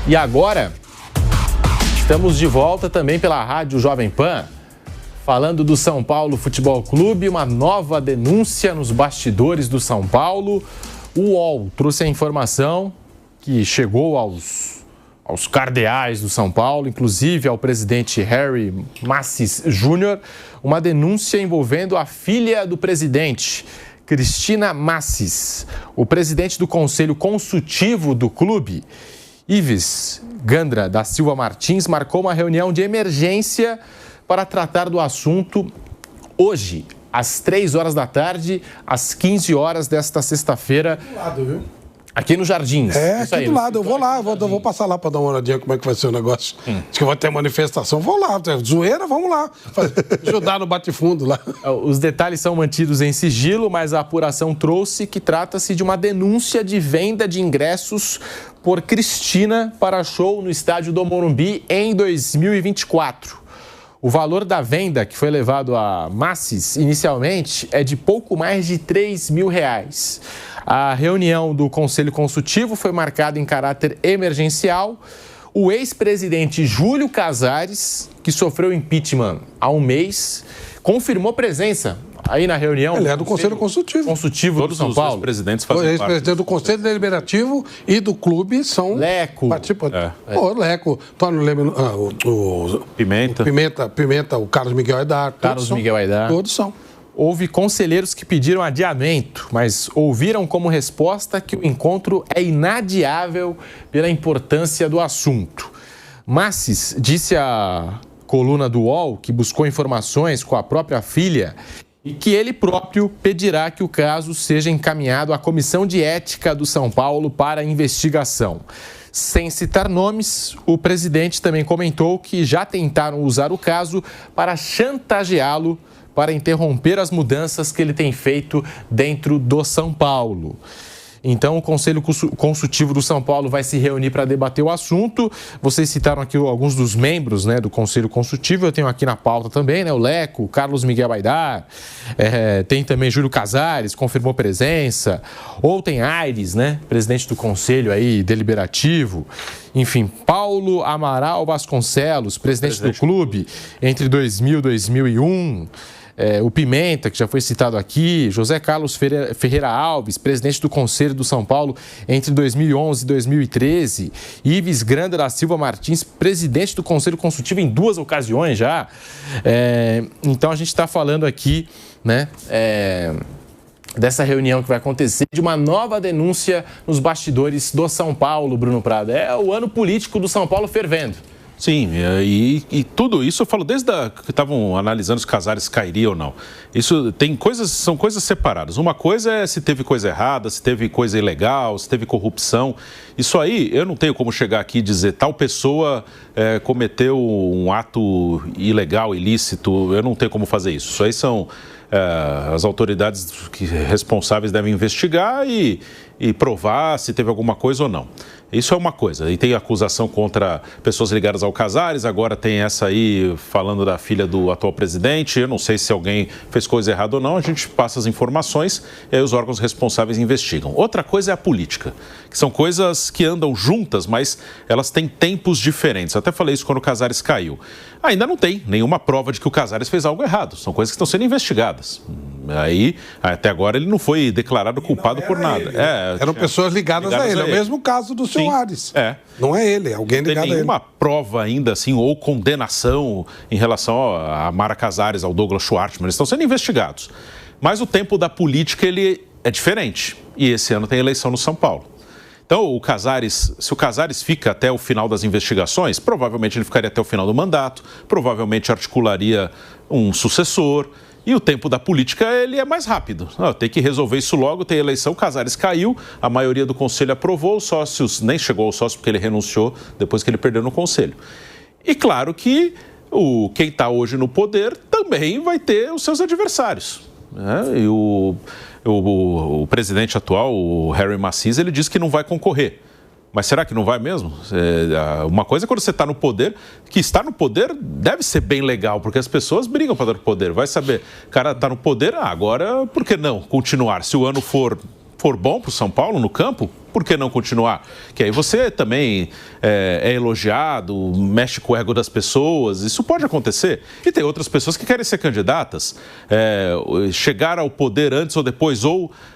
E agora, estamos de volta também pela Rádio Jovem Pan, falando do São Paulo Futebol Clube, uma nova denúncia nos bastidores do São Paulo. O UOL trouxe a informação que chegou aos cardeais do São Paulo, inclusive ao presidente Harry Massis Jr., uma denúncia envolvendo a filha do presidente, Cristina Massis. O presidente do Conselho Consultivo do clube, Ives Gandra da Silva Martins, marcou uma reunião de emergência para tratar do assunto hoje, às 3 horas da tarde, às 15 horas desta sexta-feira. Do lado, viu? Aqui no Jardins. Aqui do lado. Eu vou lá, vou passar lá para dar uma olhadinha como é que vai ser o negócio. Acho que vai ter manifestação. Vou lá, zoeira, vamos lá. Ajudar no bate-fundo lá. Os detalhes são mantidos em sigilo, mas a apuração trouxe que trata-se de uma denúncia de venda de ingressos por Cristina para show no estádio do Morumbi em 2024. O valor da venda que foi levado a Massis inicialmente é de pouco mais de R$3 mil. A reunião do Conselho Consultivo foi marcada em caráter emergencial. O ex-presidente Júlio Casares, que sofreu impeachment há um mês, confirmou presença aí na reunião. Ele é do Conselho Consultivo Todos do São Paulo. Os presidentes fazem parte. O ex-presidente do Conselho Deliberativo e do clube são... Leco. O Leco. Pimenta. O Carlos Miguel Aidar. Todos são. Houve conselheiros que pediram adiamento, mas ouviram como resposta que o encontro é inadiável pela importância do assunto. Massis disse à coluna do UOL que buscou informações com a própria filha e que ele próprio pedirá que o caso seja encaminhado à Comissão de Ética do São Paulo para investigação. Sem citar nomes, o presidente também comentou que já tentaram usar o caso para chantageá-lo para interromper as mudanças que ele tem feito dentro do São Paulo. Então, o Conselho Consultivo do São Paulo vai se reunir para debater o assunto. Vocês citaram aqui alguns dos membros, né, do Conselho Consultivo. Eu tenho aqui na pauta também, né, o Leco, o Carlos Miguel Aidar, tem também Júlio Casares, confirmou presença. Ou tem Aires, né, presidente do Conselho aí, deliberativo. Enfim, Paulo Amaral Vasconcelos, presidente do clube entre 2000 e 2001. O Pimenta, que já foi citado aqui, José Carlos Ferreira Alves, presidente do Conselho do São Paulo entre 2011 e 2013, Ives Granda da Silva Martins, presidente do Conselho Consultivo em 2 ocasiões já. Então a gente está falando aqui, né, dessa reunião que vai acontecer, de uma nova denúncia nos bastidores do São Paulo, Bruno Prado. É o ano político do São Paulo fervendo. Sim, e tudo isso eu falo desde que estavam analisando se Casares cairia ou não. Isso são coisas separadas. Uma coisa é se teve coisa errada, se teve coisa ilegal, se teve corrupção. Isso aí eu não tenho como chegar aqui e dizer tal pessoa cometeu um ato ilegal, ilícito. Eu não tenho como fazer isso. Isso aí são as autoridades responsáveis devem investigar e provar se teve alguma coisa ou não. Isso é uma coisa. E tem acusação contra pessoas ligadas ao Casares, agora tem essa aí falando da filha do atual presidente. Eu não sei se alguém fez coisa errada ou não, a gente passa as informações e aí os órgãos responsáveis investigam. Outra coisa é a política, que são coisas que andam juntas, mas elas têm tempos diferentes. Eu até falei isso quando o Casares caiu. Ainda não tem nenhuma prova de que o Casares fez algo errado. São coisas que estão sendo investigadas. Aí, até agora, ele não foi declarado culpado por nada. Eram pessoas ligadas a ele. É o mesmo caso do seu Aires. Não é ele, é alguém ligado a ele. Não tem nenhuma prova ainda, assim, ou condenação em relação a Mara Casares, ao Douglas Schwartzman. Eles estão sendo investigados. Mas o tempo da política, ele é diferente. E esse ano tem eleição no São Paulo. Então, se o Casares fica até o final das investigações, provavelmente ele ficaria até o final do mandato, provavelmente articularia um sucessor. E o tempo da política, ele é mais rápido. Tem que resolver isso logo, tem eleição, o Casares caiu, a maioria do conselho aprovou, os sócios, nem chegou ao sócio porque ele renunciou depois que ele perdeu no conselho. E claro que quem está hoje no poder também vai ter os seus adversários. Né? E o presidente atual, o Harry Massis, ele disse que não vai concorrer. Mas será que não vai mesmo? Uma coisa é quando você está no poder, que estar no poder deve ser bem legal, porque as pessoas brigam para dar o poder. Vai saber, o cara está no poder, agora por que não continuar? Se o ano for bom para o São Paulo no campo, por que não continuar? Que aí você também é elogiado, mexe com o ego das pessoas, isso pode acontecer. E tem outras pessoas que querem ser candidatas, chegar ao poder antes ou depois,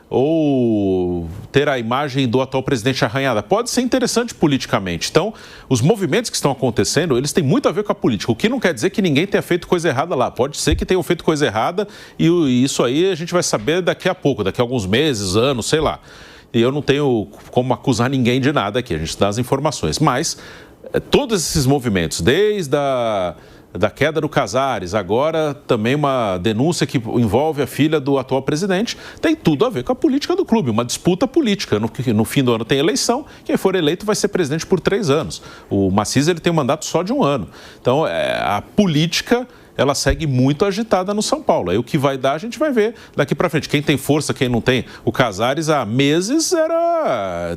ou ter a imagem do atual presidente arranhada. Pode ser interessante politicamente. Então, os movimentos que estão acontecendo, eles têm muito a ver com a política. O que não quer dizer que ninguém tenha feito coisa errada lá. Pode ser que tenham feito coisa errada e isso aí a gente vai saber daqui a pouco, daqui a alguns meses, anos, sei lá. E eu não tenho como acusar ninguém de nada aqui, a gente dá as informações. Mas todos esses movimentos, desde da queda do Casares, agora também uma denúncia que envolve a filha do atual presidente, tem tudo a ver com a política do clube, uma disputa política. No fim do ano tem eleição, quem for eleito vai ser presidente por 3 anos. O Massis ele tem um mandato só de 1 ano. Então, a política, ela segue muito agitada no São Paulo. Aí o que vai dar, a gente vai ver daqui para frente. Quem tem força, quem não tem. O Casares, há meses,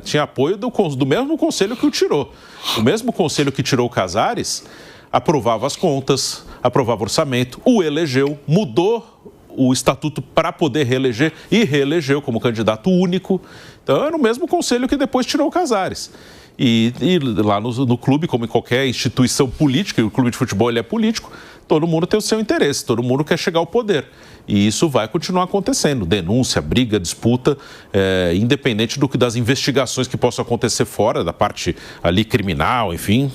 tinha apoio do mesmo conselho que o tirou. O mesmo conselho que tirou o Casares aprovava as contas, aprovava o orçamento, o elegeu, mudou o estatuto para poder reeleger e reelegeu como candidato único. Então, era o mesmo conselho que depois tirou o Casares. E lá no clube, como em qualquer instituição política, e o clube de futebol ele é político, todo mundo tem o seu interesse, todo mundo quer chegar ao poder. E isso vai continuar acontecendo. Denúncia, briga, disputa, independente das investigações que possam acontecer fora, da parte ali criminal, enfim,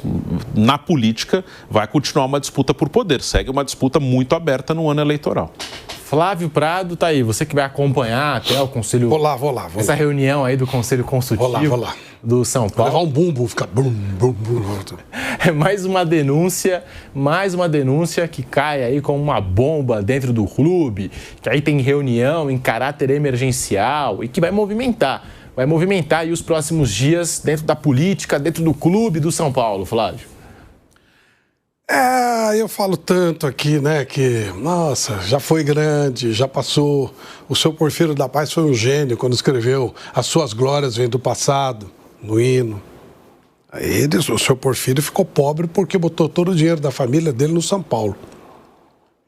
na política vai continuar uma disputa por poder. Segue uma disputa muito aberta no ano eleitoral. Flávio Prado, tá aí. Você que vai acompanhar até o Conselho... Vou lá. Essa reunião aí do Conselho Consultivo Vou lá. do São Paulo. Vou levar um bumbo, fica bum. É mais uma denúncia que cai aí como uma bomba dentro do clube, que aí tem reunião em caráter emergencial e que vai movimentar aí os próximos dias dentro da política, dentro do clube do São Paulo, Flávio. Eu falo tanto aqui, né, que, nossa, já foi grande, já passou. O seu Porfírio da Paz foi um gênio quando escreveu As Suas Glórias Vêm do Passado, no hino. O seu Porfírio ficou pobre porque botou todo o dinheiro da família dele no São Paulo.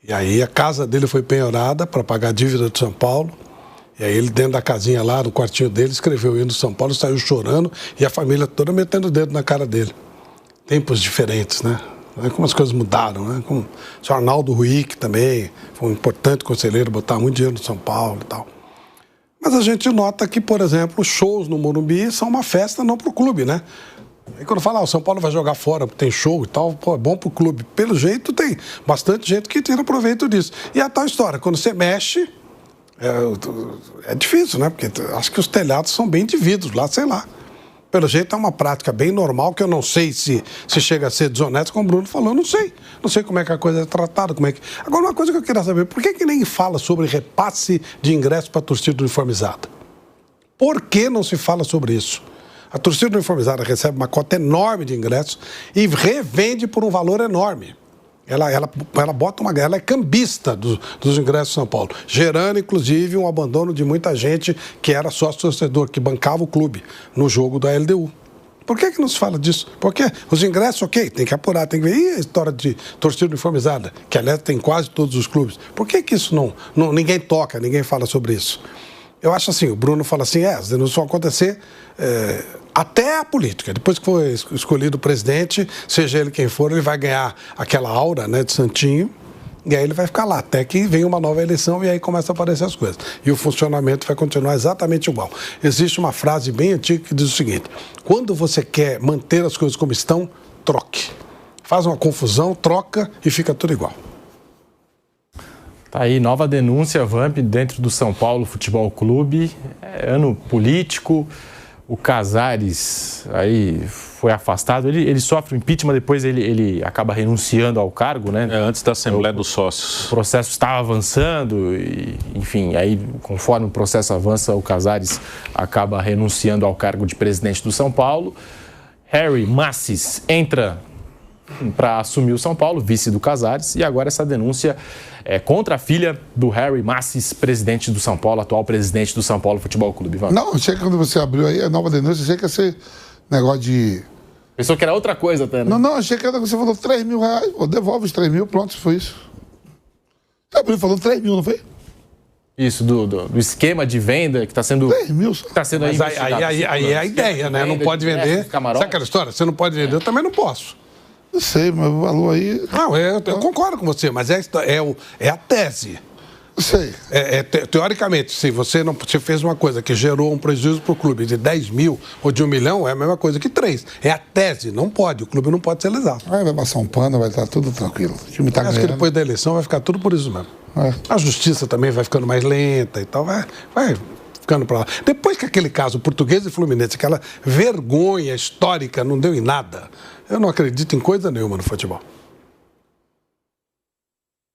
E aí a casa dele foi penhorada para pagar a dívida do São Paulo. E aí ele, dentro da casinha lá, no quartinho dele, escreveu o hino do São Paulo, saiu chorando e a família toda metendo o dedo na cara dele. Tempos diferentes, né? Como as coisas mudaram, né? Como o senhor Arnaldo Ruick também foi um importante conselheiro, botar muito dinheiro no São Paulo e tal. Mas a gente nota que, por exemplo, os shows no Morumbi são uma festa não para o clube, né? Aí quando fala, o São Paulo vai jogar fora, tem show e tal, é bom para o clube. Pelo jeito tem bastante gente que tira proveito disso. E a tal história, quando você mexe, é difícil, né? Porque acho que os telhados são bem divididos lá, sei lá. Pelo jeito é uma prática bem normal, que eu não sei se chega a ser desonesto, como o Bruno falou, não sei como é que a coisa é tratada, Agora, uma coisa que eu queria saber, por que ninguém fala sobre repasse de ingresso para a torcida uniformizada? Por que não se fala sobre isso? A torcida uniformizada recebe uma cota enorme de ingressos e revende por um valor enorme. Ela bota ela é cambista dos ingressos de São Paulo, gerando, inclusive, um abandono de muita gente que era sócio-torcedor, que bancava o clube no jogo da LDU. Por que não se fala disso? Porque os ingressos, ok, tem que apurar, tem que ver. E a história de torcida uniformizada, que aliás tem quase todos os clubes. Por que isso ninguém toca, ninguém fala sobre isso? Eu acho assim, o Bruno fala assim, as denúncias vão acontecer até a política. Depois que for escolhido o presidente, seja ele quem for, ele vai ganhar aquela aura, né, de santinho, e aí ele vai ficar lá, até que vem uma nova eleição e aí começa a aparecer as coisas. E o funcionamento vai continuar exatamente igual. Existe uma frase bem antiga que diz o seguinte: quando você quer manter as coisas como estão, troque. Faz uma confusão, troca e fica tudo igual. Tá aí, nova denúncia, Vamp, dentro do São Paulo Futebol Clube. Ano político, o Casares aí foi afastado. Ele sofre o impeachment, depois ele acaba renunciando ao cargo, né? Antes da Assembleia dos Sócios. O processo estava avançando e, enfim, aí conforme o processo avança, o Casares acaba renunciando ao cargo de presidente do São Paulo. Harry Massis entra para assumir o São Paulo, vice do Casares, e agora essa denúncia é contra a filha do Harry Massis, presidente do São Paulo, atual presidente do São Paulo Futebol Clube. Vamos. Não, achei que quando você abriu aí a nova denúncia, achei que ia ser negócio de... Pensou que era outra coisa até, né? Não, achei que você falou 3 mil reais, pô, devolve os 3 mil, pronto, foi isso. Você abriu falando 3 mil, não foi? Isso, do esquema de venda que está sendo... 10 mil. Que tá sendo aí Mas aí é a ideia, né? Não pode vender. Sabe aquela história? Você não pode vender, eu também não posso. Eu sei, mas o valor aí... Não, eu concordo com você, mas é a tese. Eu sei. Teoricamente, se você fez uma coisa que gerou um prejuízo para o clube de 10 mil ou de 1 milhão, é a mesma coisa que 3. É a tese, não pode, o clube não pode ser lesado. Aí vai passar um pano, vai estar tudo tranquilo. O time tá Acho ganhando. que depois da eleição vai ficar tudo por isso mesmo. A justiça também vai ficando mais lenta e tal, vai ficando para lá. Depois que aquele caso Português e Fluminense, aquela vergonha histórica, não deu em nada, eu não acredito em coisa nenhuma no futebol.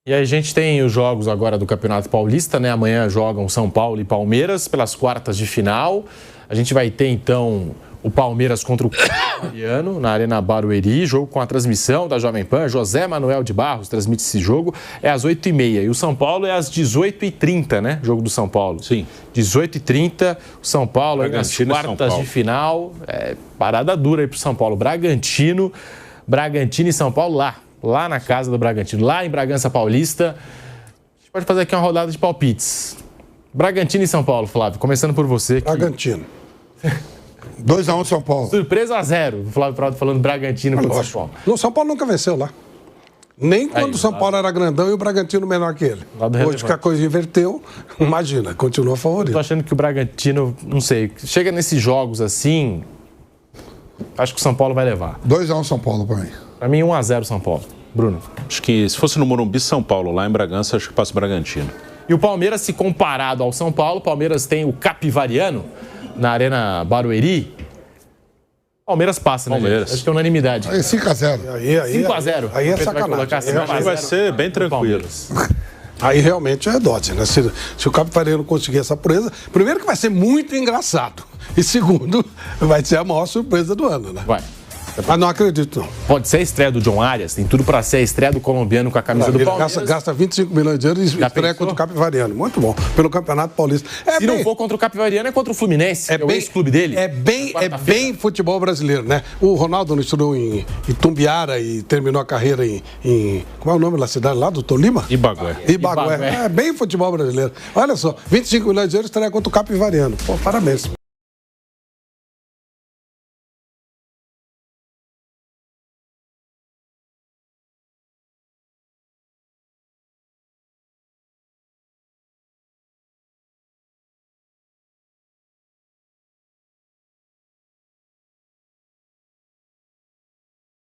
E aí a gente tem os jogos agora do Campeonato Paulista, né? Amanhã jogam São Paulo e Palmeiras pelas quartas de final. A gente vai ter, então, o Palmeiras contra o Capivariano na Arena Barueri, jogo com a transmissão da Jovem Pan. José Manuel de Barros transmite esse jogo, é às 8h30. E o São Paulo é às 18h30, né? Jogo do São Paulo. Sim. 18h30, o São Paulo aí nas Bragantino e São quartas Paulo. de final. Parada dura aí pro São Paulo. Bragantino e São Paulo lá na casa do Bragantino, lá em Bragança Paulista. A gente pode fazer aqui uma rodada de palpites. Bragantino e São Paulo, Flávio, começando por você. Bragantino. 2-1 São Paulo. Surpresa a 0. O Flávio Prado falando Bragantino contra São Paulo. O São Paulo nunca venceu lá. Nem quando o São Paulo era grandão e o Bragantino menor que ele. Hoje que a coisa inverteu, imagina, continua favorito. Tô achando que o Bragantino, não sei, chega nesses jogos assim, acho que o São Paulo vai levar. 2-1 São Paulo pra mim. Pra mim, 1-0 São Paulo. Bruno. Acho que se fosse no Morumbi, São Paulo, lá em Bragança, acho que passa o Bragantino. E o Palmeiras, se comparado ao São Paulo, o Palmeiras tem o Capivariano na Arena Barueri. Palmeiras passa, né, Palmeiras. gente? Acho que é unanimidade. Aí 5-0. 5-0. Aí é sacanagem. Acho que vai ser bem tranquilo. Aí realmente é dose, né? Se o Capivariano conseguir essa proeza, primeiro que vai ser muito engraçado. E segundo, vai ser a maior surpresa do ano, né? Vai. Mas não acredito, não. Pode ser a estreia do John Arias, tem tudo pra ser a estreia do colombiano com a camisa do Ele Palmeiras. gasta 25 milhões de euros e estreia pensou? contra o Capivariano. Muito bom. Pelo Campeonato Paulista. Se não for contra o Capivariano, é contra o Fluminense, que é o ex-clube dele. É bem futebol brasileiro, né? O Ronaldo não estudou em Itumbiara e terminou a carreira em como é o nome da cidade lá, do Tolima? Ibagué. Ibagué. É bem futebol brasileiro. Olha só, 25 milhões de euros estreia contra o Capivariano. Pô, parabéns.